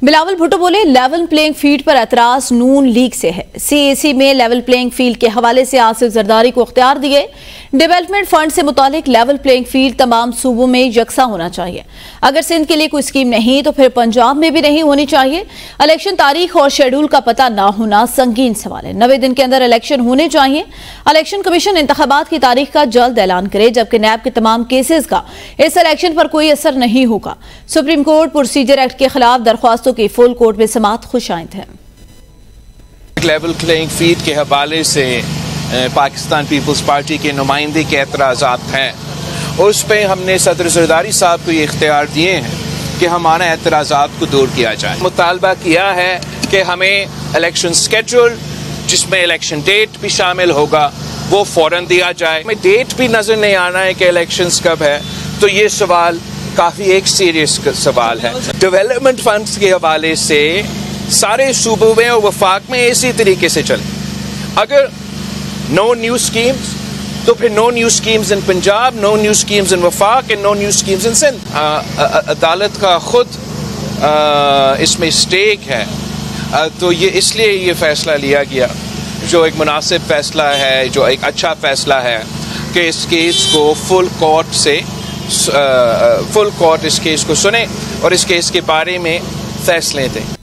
बिलावल भुट्टो बोले, level playing field पर एतराज नून लीग से है। सीएसी में लेवल प्लेइंग फील्ड के हवाले से आसिफ जरदारी को इख्तियार दिए। डेवलपमेंट फंड से मुतालिक लेवल प्लेइंग फील्ड तमाम सूबों में यकसा होना चाहिए। अगर सिंध के लिए कोई स्कीम नहीं तो फिर पंजाब में भी नहीं होनी चाहिए। इलेक्शन तारीख और शेड्यूल का पता ना होना संगीन सवाल है। 90 दिन के अंदर इलेक्शन होने चाहिए। इलेक्शन कमीशन इंतखाबात की तारीख का जल्द ऐलान करे, जबकि नैब के तमाम केसेस का इस इलेक्शन पर कोई असर नहीं होगा। सुप्रीम कोर्ट प्रोसीजर एक्ट के खिलाफ दरख्वास्तों की फुल कोर्ट में समाअत खुशाइंद है। लेवल प्लेइंग फील्ड के हवाले से पाकिस्तान पीपल्स पार्टी के नुमाइंदे के एतराज़ात हैं, उस पर हमने सदर जरदारी साहब को ये इख्तियार दिए हैं कि हमारा एतराज़ात को दूर किया जाए। मुतालबा किया है कि हमें इलेक्शन स्केड्यूल जिसमें इलेक्शन डेट भी शामिल होगा वो फ़ौरन दिया जाए। हमें डेट भी नज़र नहीं आना है कि इलेक्शंस कब है, तो ये सवाल काफ़ी एक सीरियस सवाल है। डेवलपमेंट फंड्स के हवाले से सारे सूबों में और वफाक में इसी तरीके से चले। अगर नो न्यू स्कीम्स तो फिर no new schemes in Punjab, no new schemes in वफाक and no new schemes in Sindh. अदालत का खुद इसमें स्टेक है, तो ये इसलिए ये फैसला लिया गया जो एक मुनासिब फैसला है, जो एक अच्छा फैसला है कि इस केस को फुल कोर्ट इस केस को सुने और इस केस के बारे में फैसले दें।